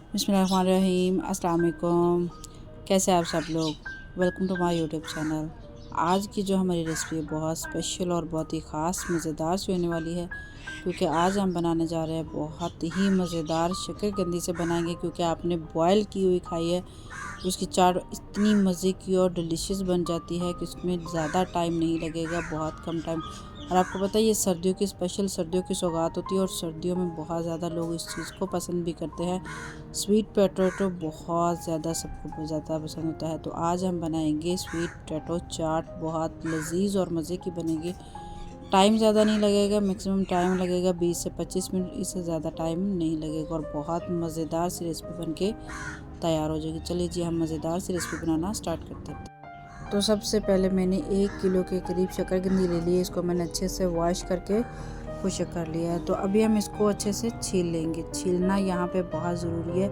बिस्मिल्लाहिर्रहमानिर्रहीम। अस्सलाम वालेकुम। कैसे आप सब लोग? Welcome to my YouTube channel. आज की जो हमारी रेसिपी बहुत स्पेशल और बहुत ही ख़ास मज़ेदार सी होने वाली है, क्योंकि आज हम बनाने जा रहे हैं बहुत ही मज़ेदार शकरकंदी से बनाएंगे। क्योंकि आपने बॉयल की हुई खाई है, उसकी चाट इतनी मज़े की और डिलीशियस बन जाती है कि उसमें ज़्यादा टाइम नहीं लगेगा, बहुत कम टाइम। और आपको पता है ये सर्दियों की स्पेशल सर्दियों की सौगात होती है और सर्दियों में बहुत ज़्यादा लोग इस चीज़ को पसंद भी करते हैं। स्वीट पोटैटो बहुत ज़्यादा सबको ज़्यादा पसंद होता है। तो आज हम बनाएंगे स्वीट पोटैटो चाट, बहुत लजीज और मज़े की बनेगी। टाइम ज़्यादा नहीं लगेगा, मैक्सिमम टाइम लगेगा 20 से 25 मिनट, इससे ज़्यादा टाइम नहीं लगेगा और बहुत मज़ेदार सी रेसिपी बनके तैयार हो जाएगी। चलिए जी, हम मज़ेदार सी रेसिपी बनाना स्टार्ट करते हैं। तो सबसे पहले मैंने 1 किलो के करीब शकरकंदी ले ली है। इसको मैंने अच्छे से वॉश करके खुश्क कर लिया है। तो अभी हम इसको अच्छे से छील लेंगे। छीलना यहाँ पे बहुत ज़रूरी है,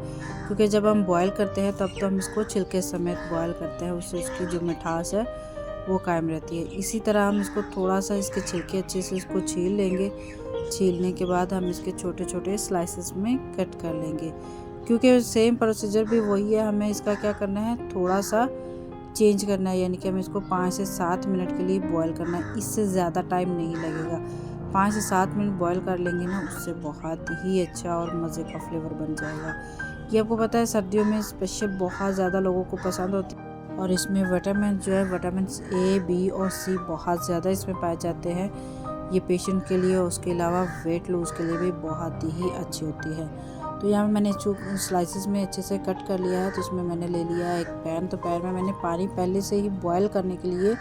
क्योंकि जब हम बॉयल करते हैं तब तो हम इसको छिलके समेत बॉयल करते हैं, उससे इसकी जो मिठास है वो कायम रहती है। इसी तरह हम इसको थोड़ा सा इसके छिलके अच्छे से इसको छील लेंगे। छीलने के बाद हम इसके छोटे छोटे स्लाइसेस में कट कर लेंगे, क्योंकि सेम प्रोसीजर भी वही है। हमें इसका क्या करना है, थोड़ा सा चेंज करना है, यानी कि हमें इसको 5 से 7 मिनट के लिए बॉयल करना है। इससे ज़्यादा टाइम नहीं लगेगा। 5 से 7 मिनट बॉयल कर लेंगे ना, उससे बहुत ही अच्छा और मज़े का फ्लेवर बन जाएगा। ये आपको पता है सर्दियों में स्पेशल बहुत ज़्यादा लोगों को पसंद होती है और इसमें विटामिन जो है, विटामिन ए, बी और सी बहुत ज़्यादा इसमें पाए जाते हैं। ये पेशेंट के लिए और उसके अलावा वेट लूज़ के लिए भी बहुत ही अच्छी होती है। तो यहाँ मैंने स्लाइसेस में अच्छे से कट कर लिया है। तो इसमें मैंने ले लिया एक पैन। तो पैन में मैंने पानी पहले से ही बॉयल करने के लिए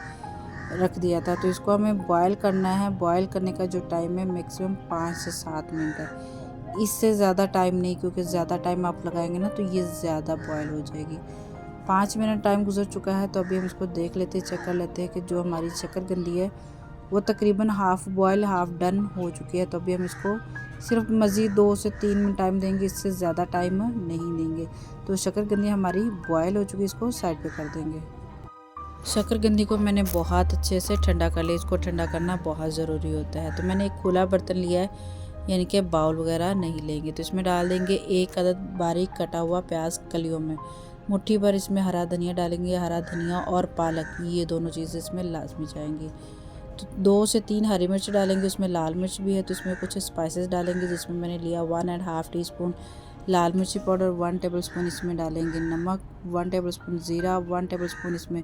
रख दिया था। तो इसको हमें बॉयल करना है। बॉयल करने का जो टाइम है मैक्सिमम 5 से 7 मिनट है, इससे ज़्यादा टाइम नहीं, क्योंकि ज़्यादा टाइम आप लगाएंगे ना तो ये ज़्यादा बॉयल हो जाएगी। 5 मिनट टाइम गुजर चुका है। तो अभी हम इसको देख लेते हैं, चेक कर लेते हैं कि जो हमारी शकरकंदी है वो तकरीबन हाफ़ बॉयल हाफ़ डन हो चुकी है। तो अभी हम इसको सिर्फ मज़ीद 2 से 3 मिनट टाइम देंगे, इससे ज़्यादा टाइम नहीं देंगे। तो शकरकंदी हमारी बॉयल हो चुकी है, इसको साइड पे कर देंगे। शकरकंदी को मैंने बहुत अच्छे से ठंडा कर लिया। इसको ठंडा करना बहुत ज़रूरी होता है। तो मैंने एक खुला बर्तन लिया है, यानी कि बाउल वगैरह नहीं लेंगे। तो इसमें डाल देंगे 1 अदद बारीक कटा हुआ प्याज कलियों में। मुट्ठी भर इसमें हरा धनिया डालेंगे। हरा धनिया और पालक, ये दोनों चीज़ें इसमें लाजमी जाएंगी। तो 2 से 3 हरी मिर्च डालेंगे, उसमें लाल मिर्च भी है। तो इसमें कुछ स्पाइसेस डालेंगे, जिसमें मैंने लिया 1.5 टीस्पून लाल मिर्ची पाउडर, 1 टेबलस्पून इसमें डालेंगे नमक, 1 टेबलस्पून ज़ीरा, 1 टेबलस्पून इसमें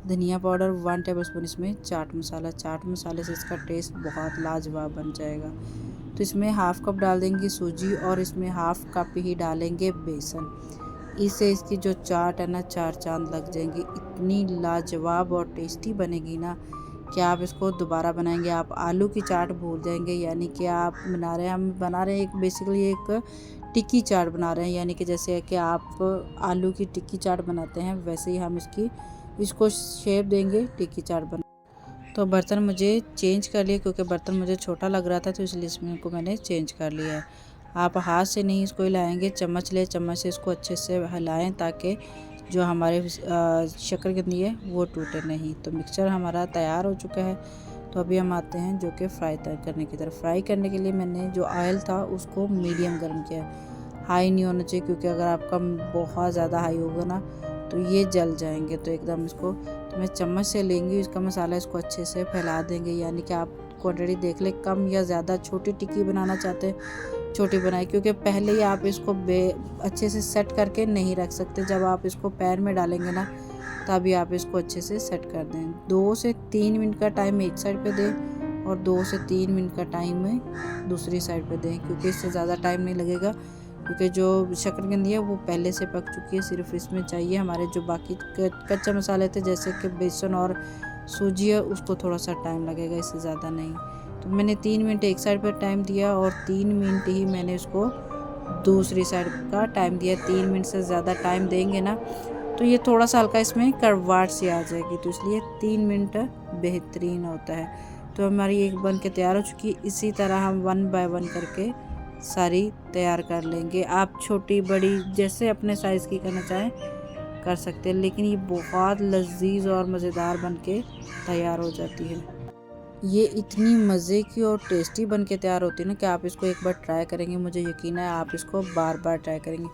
धनिया पाउडर, 1 टेबलस्पून इसमें चाट मसाला। चाट मसाले से इसका टेस्ट बहुत लाजवाब बन जाएगा। तो इसमें हाफ़ कप डाल देंगे सूजी और इसमें हाफ़ कप ही डालेंगे बेसन। इससे इसकी जो चाट है ना, 4 चांद लग जाएंगी। इतनी लाजवाब और टेस्टी बनेगी ना कि आप इसको दोबारा बनाएंगे, आप आलू की चाट भूल जाएंगे। यानी कि हम बना रहे हैं एक बेसिकली एक टिक्की चाट बना रहे हैं, यानी कि जैसे कि आप आलू की टिक्की चाट बनाते हैं वैसे ही हम इसको शेप देंगे, टिक्की चाट बना। तो बर्तन मुझे चेंज कर लिया, क्योंकि बर्तन मुझे छोटा लग रहा था, तो इसलिए इसमें को मैंने चेंज कर लिया है। आप हाथ से नहीं इसको हिलाएंगे, चम्मच ले, चम्मच से इसको अच्छे से हिलाएं ताकि जो हमारे शकरकंदी है वो टूटे नहीं। तो मिक्सचर हमारा तैयार हो चुका है। तो अभी हम आते हैं जो कि फ्राई करने की तरफ। फ्राई करने के लिए मैंने जो ऑयल था उसको मीडियम गर्म किया है, हाई नहीं होना चाहिए, क्योंकि अगर आपका बहुत ज़्यादा हाई होगा ना तो ये जल जाएंगे। तो एकदम इसको तो मैं चम्मच से लेंगी, इसका मसाला इसको अच्छे से फैला देंगे। यानी कि आप क्वांटिटी देख ले, कम या ज़्यादा। छोटी टिक्की बनाना चाहते हैं छोटी बनाए, क्योंकि पहले ही आप इसको अच्छे से सेट करके नहीं रख सकते। जब आप इसको पैन में डालेंगे ना तभी आप इसको अच्छे से सेट कर दें। 2 से 3 मिनट का टाइम एक साइड पे दें और 2 से 3 मिनट का टाइम दूसरी साइड पे दें, क्योंकि इससे ज़्यादा टाइम नहीं लगेगा। क्योंकि जो शकरकंदी है वो पहले से पक चुकी है, सिर्फ इसमें चाहिए हमारे जो बाकी कच्चे मसाले थे जैसे कि बेसन और सूजी है, उसको थोड़ा सा टाइम लगेगा, इससे ज़्यादा नहीं। तो मैंने 3 मिनट एक साइड पर टाइम दिया और 3 मिनट ही मैंने उसको दूसरी साइड का टाइम दिया। 3 मिनट से ज़्यादा टाइम देंगे ना तो ये थोड़ा सा हल्का इसमें कड़वाहट सी आ जाएगी, तो इसलिए 3 मिनट बेहतरीन होता है। तो हमारी एक बन के तैयार हो चुकी है। इसी तरह हम 1 बाय 1 करके सारी तैयार कर लेंगे। आप छोटी बड़ी जैसे अपने साइज़ की करना चाहें कर सकते हैं, लेकिन ये बहुत लजीज और मज़ेदार बन के तैयार हो जाती है। ये इतनी मज़े की और टेस्टी बन के तैयार होती है ना कि आप इसको एक बार ट्राई करेंगे, मुझे यकीन है आप इसको बार बार ट्राई करेंगे,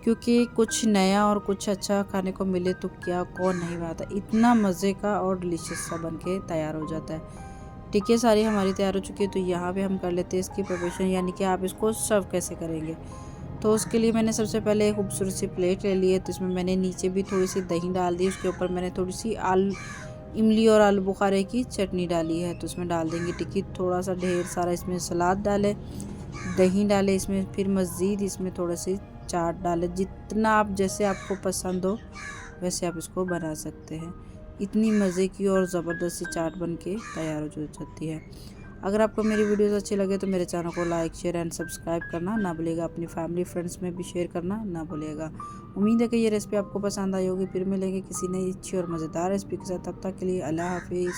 क्योंकि कुछ नया और कुछ अच्छा खाने को मिले तो क्या कौन नहीं खाता। इतना मज़े का और डिलीशियस सा बन के तैयार हो जाता है। टिक्की सारी हमारी तैयार हो चुकी है, तो यहाँ पे हम कर लेते हैं इसकी प्रिपरेशन, यानी कि आप इसको सर्व कैसे करेंगे। तो उसके लिए मैंने सबसे पहले एक खूबसूरत सी प्लेट ले ली है, तो इसमें मैंने नीचे भी थोड़ी सी दही डाल दी, उसके ऊपर मैंने थोड़ी सी इमली और आलू बुखारे की चटनी डाली है, तो उसमें डाल देंगे टिक्की। थोड़ा सा ढेर सारा इसमें सलाद डाले, दही डाले इसमें, फिर मज़ीद इसमें थोड़े से चाट डाले। जितना आप जैसे आपको पसंद हो वैसे आप इसको बना सकते हैं। इतनी मज़े की और ज़बरदस्त सी चाट बन के तैयार हो जाती है। अगर आपको मेरी वीडियोस अच्छी लगे तो मेरे चैनल को लाइक शेयर एंड सब्सक्राइब करना ना भूलिएगा। अपनी फैमिली फ्रेंड्स में भी शेयर करना ना भूलिएगा। उम्मीद है कि ये रेसिपी आपको पसंद आई होगी। फिर मिलेंगे किसी नई अच्छी और मज़ेदार रेसिपी के साथ। तब तक के लिए अल्लाह हाफिज़।